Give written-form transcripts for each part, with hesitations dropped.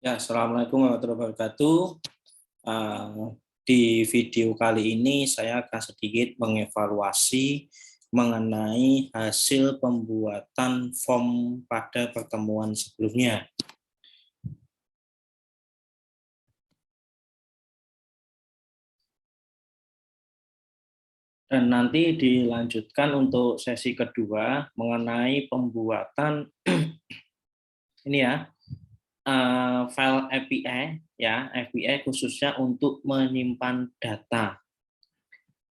Ya, Assalamualaikum warahmatullahi wabarakatuh. Di video kali ini saya akan sedikit mengevaluasi mengenai hasil pembuatan form pada pertemuan sebelumnya. Dan nanti dilanjutkan untuk sesi kedua mengenai pembuatan ini ya, file API ya, API khususnya untuk menyimpan data.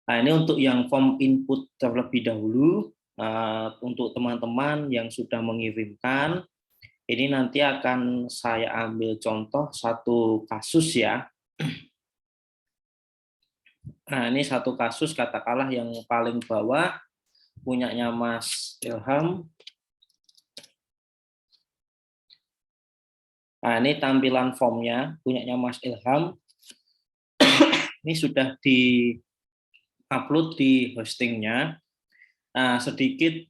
Nah, ini untuk yang form input terlebih dahulu, untuk teman-teman yang sudah mengirimkan, ini nanti akan saya ambil contoh satu kasus ya. Nah, ini satu kasus katakanlah yang paling bawah punyanya Mas Ilham. Nah, ini tampilan formnya punyanya Mas Ilham. Ini sudah di-upload di hostingnya. Nah, sedikit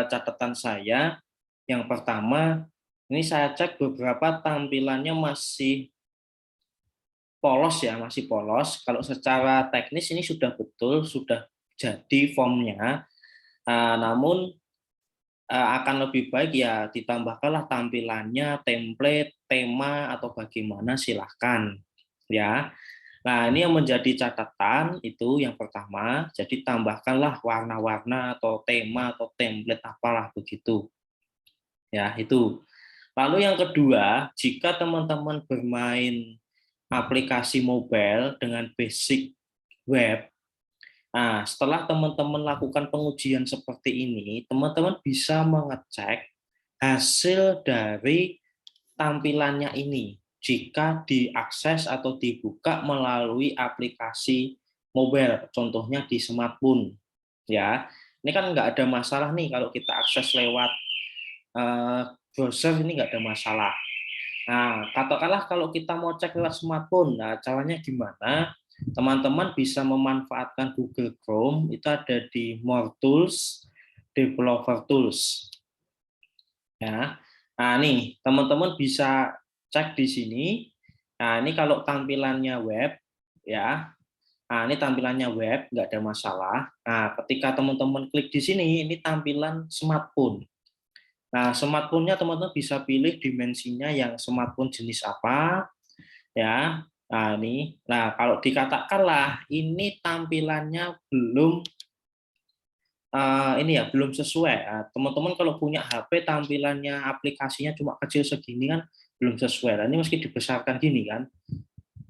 catatan saya. Yang pertama, ini saya cek beberapa tampilannya masih polos ya, masih polos. Kalau secara teknis ini sudah betul, sudah jadi formnya. Namun akan lebih baik ya ditambahkanlah tampilannya, template, tema atau bagaimana silahkan ya. Nah, ini yang menjadi catatan itu yang pertama. Jadi tambahkanlah warna-warna atau tema atau template apalah begitu. Ya, itu. Lalu yang kedua, jika teman-teman bermain aplikasi mobile dengan basic web, nah, setelah teman-teman lakukan pengujian seperti ini, teman-teman bisa mengecek hasil dari tampilannya ini jika diakses atau dibuka melalui aplikasi mobile, contohnya di smartphone. Ya, ini kan nggak ada masalah nih kalau kita akses lewat browser, ini nggak ada masalah. Nah, katakanlah kalau kita mau cek lewat smartphone, nah caranya gimana? Teman-teman bisa memanfaatkan Google Chrome, itu ada di More Tools, Developer Tools. Ya. Nah, nih, teman-teman bisa cek di sini. Nah, ini kalau tampilannya web, ya. Nah, ini tampilannya web, nggak ada masalah. Nah, ketika teman-teman klik di sini, ini tampilan smartphone. Nah, smartphone-nya teman-teman bisa pilih dimensinya yang smartphone jenis apa, ya. Nah, ini. Nah, kalau dikatakanlah ini tampilannya belum ini ya belum sesuai. Teman-teman kalau punya HP tampilannya aplikasinya cuma kecil segini kan belum sesuai. Nah, ini meski dibesarkan gini kan.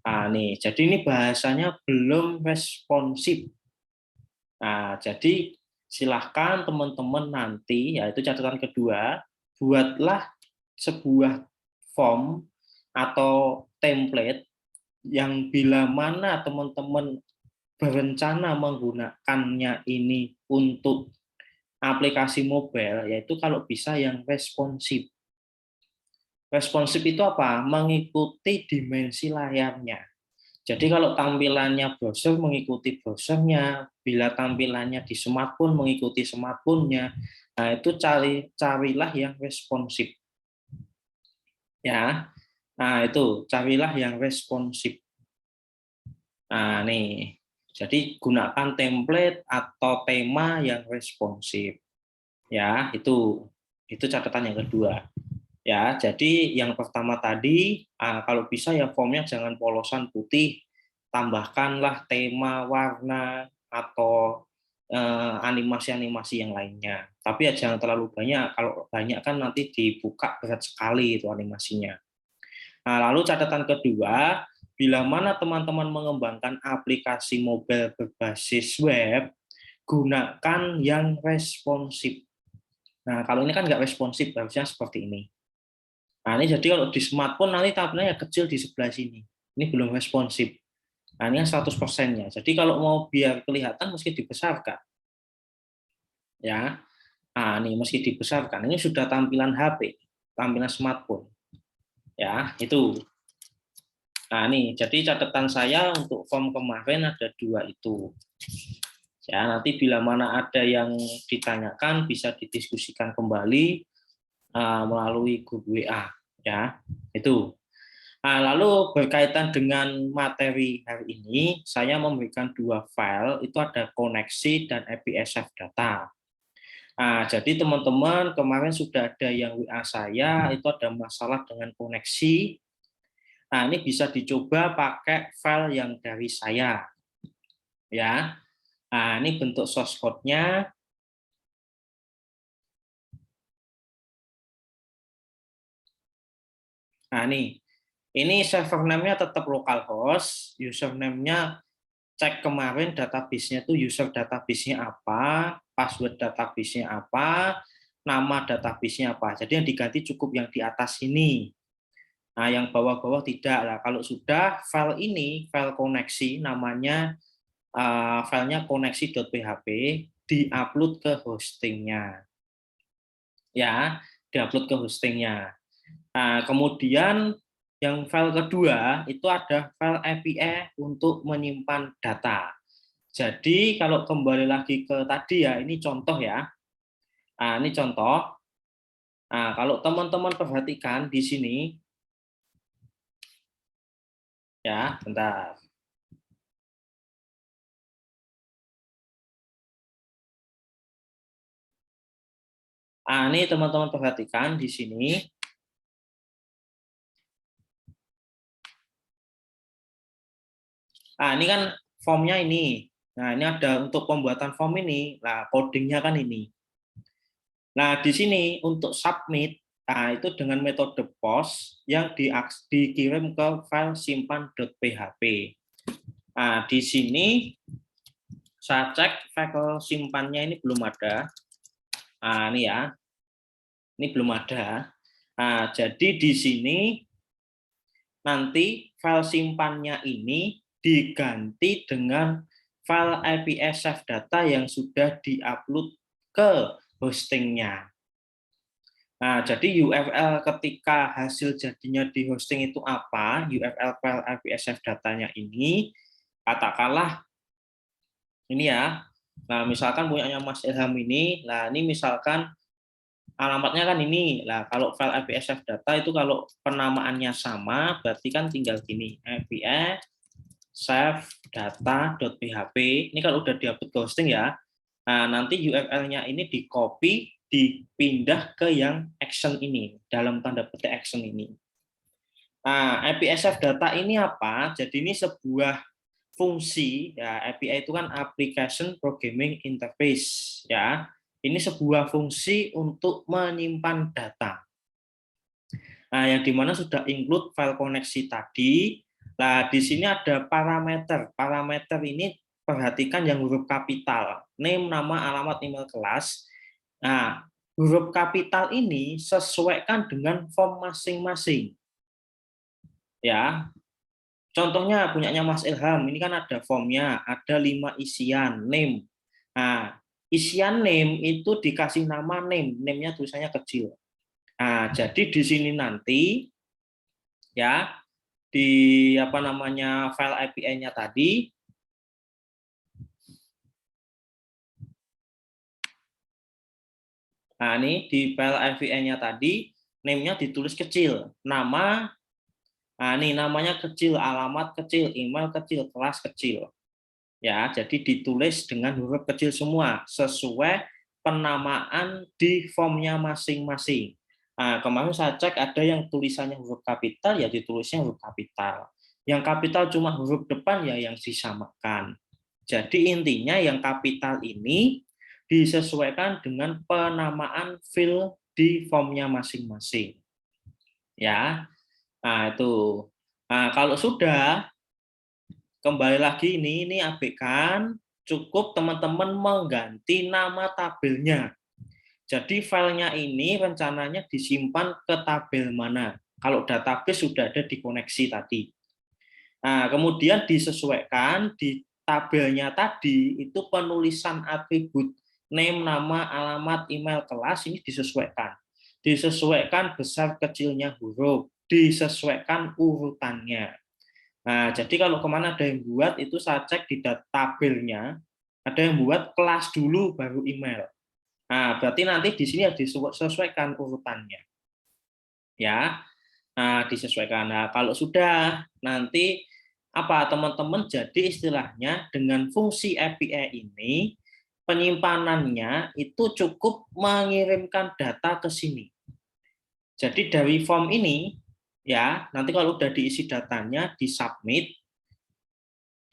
Nah, nih, jadi ini bahasanya belum responsif. Nah, jadi silahkan teman-teman nanti, yaitu catatan kedua, buatlah sebuah form atau template yang bila mana teman-teman berencana menggunakannya ini untuk aplikasi mobile, yaitu kalau bisa yang responsif. Responsif itu apa? Mengikuti dimensi layarnya. Jadi kalau tampilannya browser mengikuti browsernya, bila tampilannya di smartphone mengikuti smartphone-nya, nah itu carilah yang responsif. Ya, nah itu carilah yang responsif. Nah nih, jadi gunakan template atau tema yang responsif. Ya, itu catatan yang kedua. Ya, jadi yang pertama tadi, kalau bisa ya formnya jangan polosan putih, tambahkanlah tema, warna, atau animasi-animasi yang lainnya. Tapi ya jangan terlalu banyak, kalau banyak kan nanti dibuka berat sekali itu animasinya. Nah, lalu catatan kedua, bila mana teman-teman mengembangkan aplikasi mobile berbasis web, gunakan yang responsif. Nah, kalau ini kan nggak responsif, harusnya seperti ini. Nah, ini jadi kalau di smartphone nanti tabelnya kecil di sebelah sini. Ini belum responsif. Nah, ini 100%-nya. Jadi kalau mau biar kelihatan mesti dibesarkan. Ya. Nah, ini mesti dibesarkan. Ini sudah tampilan HP, tampilan smartphone. Ya, itu. Nah, ini jadi catatan saya untuk form kemarin ada 2 itu. Ya, nanti bila mana ada yang ditanyakan bisa didiskusikan kembali melalui grup WA. Ya, itu. Nah, lalu berkaitan dengan materi hari ini, saya memberikan dua file, itu ada koneksi dan IPsF data. Nah, jadi teman-teman kemarin sudah ada yang WA saya, itu ada masalah dengan koneksi. Nah, ini bisa dicoba pakai file yang dari saya. Ya. Nah, ini bentuk source code-nya. Nah, ini server name-nya tetap localhost, username-nya cek kemarin database-nya itu user database-nya apa, password database-nya apa, nama database-nya apa. Jadi yang diganti cukup yang di atas ini. Nah, yang bawah-bawah tidak lah. Kalau sudah file ini, file koneksi namanya filenya koneksi.php diupload ke hostingnya. Ya, diupload ke hostingnya. Nah, kemudian yang file kedua itu ada file API untuk menyimpan data. Jadi kalau kembali lagi ke tadi ya, ini contoh ya. Nah, ini contoh. Nah, kalau teman-teman perhatikan di sini, ya, bentar. Nah, ini teman-teman perhatikan di sini. Nah, ini kan formnya ini. Nah, ini ada untuk pembuatan form ini. Nah, codingnya kan ini. Nah, di sini untuk submit, nah itu dengan metode post yang dikirim ke file simpan.php. Nah, di sini saya cek file simpannya ini belum ada. Nah, ini ya. Ini belum ada. Nah, jadi di sini nanti file simpannya ini diganti dengan file IPsF data yang sudah diupload ke hostingnya. Nah, jadi URL ketika hasil jadinya di hosting itu apa, URL file IPsF datanya ini, katakanlah ini ya. Nah, misalkan punyanya Mas Ilham ini, nah ini misalkan alamatnya kan ini. Nah, kalau file IPsF data itu kalau penamaannya sama, berarti kan tinggal gini, IPsF data.php. Ini kalau udah diupload ke hosting ya. Nah, nanti URL-nya ini di-copy, dipindah ke yang action ini, dalam tanda petik action ini. Nah, IPsF data ini apa? Jadi ini sebuah fungsi, ya API itu kan application programming interface, ya. Ini sebuah fungsi untuk menyimpan data. Nah, yang dimana sudah include file koneksi tadi. Nah, di sini ada parameter. Parameter ini perhatikan yang huruf kapital. Name, nama, alamat, email kelas. Nah, huruf kapital ini sesuaikan dengan form masing-masing. Ya, contohnya punyanya Mas Ilham, ini kan ada formnya, ada 5 isian, name. Nah, isian name itu dikasih nama name, name-nya tulisannya kecil. Nah, jadi di sini nanti ya di apa namanya file API-nya tadi. Nah, ini di file API-nya tadi name-nya ditulis kecil, nama. Nah, ini namanya kecil, alamat kecil, email kecil, kelas kecil. Ya, jadi ditulis dengan huruf kecil semua sesuai penamaan di formnya masing-masing. Nah, kemarin saya cek ada yang tulisannya huruf kapital ya ditulisnya huruf kapital. Yang kapital cuma huruf depan ya yang disamakan. Jadi intinya yang kapital ini disesuaikan dengan penamaan field di formnya masing-masing. Ya. Nah, itu. Nah, kalau sudah kembali lagi ini abaikan, cukup teman-teman mengganti nama tabelnya. Jadi filenya ini rencananya disimpan ke tabel mana. Kalau database sudah ada di koneksi tadi. Nah, kemudian disesuaikan di tabelnya tadi itu penulisan atribut name, nama, alamat, email, kelas ini disesuaikan. Disesuaikan besar kecilnya huruf, disesuaikan urutannya. Nah, jadi kalau kemana ada yang buat itu saya cek di tabelnya, ada yang buat kelas dulu baru email. Nah, berarti nanti di sini harus disesuaikan urutannya. Ya. Nah, disesuaikan. Nah, kalau sudah nanti apa teman-teman jadi istilahnya dengan fungsi API ini penyimpanannya itu cukup mengirimkan data ke sini. Jadi dari form ini ya, nanti kalau udah diisi datanya di submit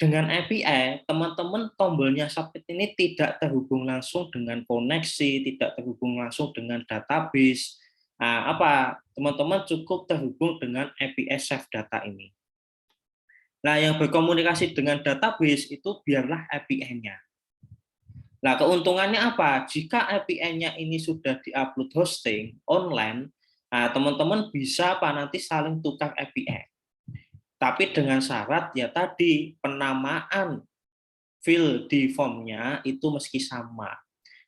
dengan API, teman-teman tombolnya submit ini tidak terhubung langsung dengan koneksi, tidak terhubung langsung dengan database. Nah, apa? Teman-teman cukup terhubung dengan API Save Data ini. Nah, yang berkomunikasi dengan database itu biarlah API-nya. Nah, keuntungannya apa? Jika API-nya ini sudah di-upload hosting online, nah, teman-teman bisa apa nanti saling tukar API. Tapi dengan syarat ya tadi penamaan field di formnya itu meski sama.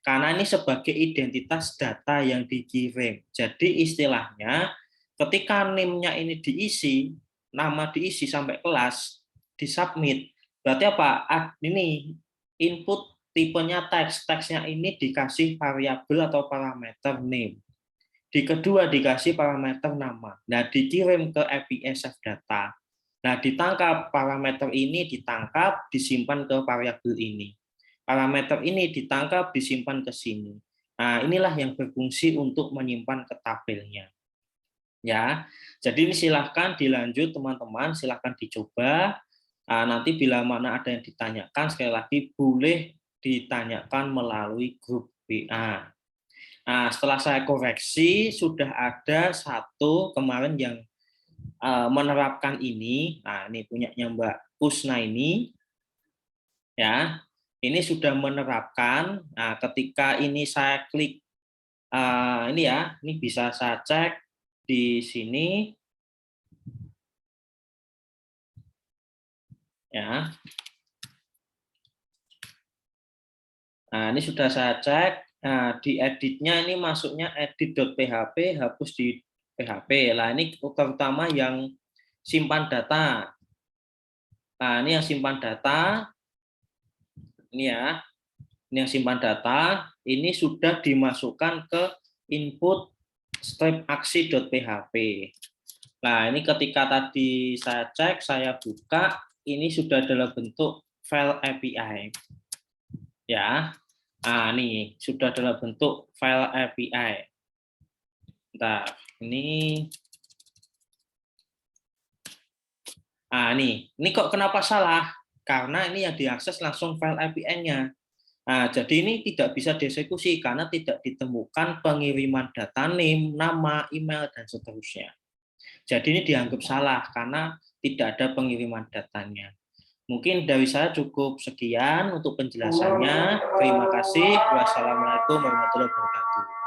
Karena ini sebagai identitas data yang dikirim. Jadi istilahnya ketika NIM-nya ini diisi, nama diisi sampai kelas, disubmit, berarti apa? Ini input tipenya teks, teksnya ini dikasih variabel atau parameter name. Di kedua dikasih parameter nama. Nah, dikirim ke API Save Data. Nah, ditangkap parameter ini ditangkap, disimpan ke variabel ini. Parameter ini ditangkap, disimpan ke sini. Nah, inilah yang berfungsi untuk menyimpan ke tabelnya. Ya, jadi ini silahkan dilanjut teman-teman, silahkan dicoba. Nah, nanti bila mana ada yang ditanyakan, sekali lagi boleh ditanyakan melalui grup WA. Nah, setelah saya koreksi, sudah ada satu kemarin yang menerapkan ini. Nah, ini punyanya Mbak Kusna ini, ya. Ini sudah menerapkan. Nah, ketika ini saya klik ini ya, ini bisa saya cek di sini, ya. Nah, ini sudah saya cek. Nah, di editnya ini masuknya edit.php, hapus di PHP. Nah, ini terutama yang simpan data. Nah, ini yang simpan data. Ini ya, ini yang simpan data. Ini sudah dimasukkan ke input strip aksi.php. Nah, ini ketika tadi saya cek, saya buka, ini sudah dalam bentuk file API. Ya, nah, ini sudah dalam bentuk file API. Bentar, ini. Nah, ini kok kenapa salah? Karena ini yang diakses langsung file API-nya. Nah, jadi ini tidak bisa dieksekusi karena tidak ditemukan pengiriman data name, nama, email, dan seterusnya. Jadi ini dianggap salah karena tidak ada pengiriman datanya. Mungkin dari saya cukup sekian untuk penjelasannya. Terima kasih. Wassalamualaikum warahmatullahi wabarakatuh.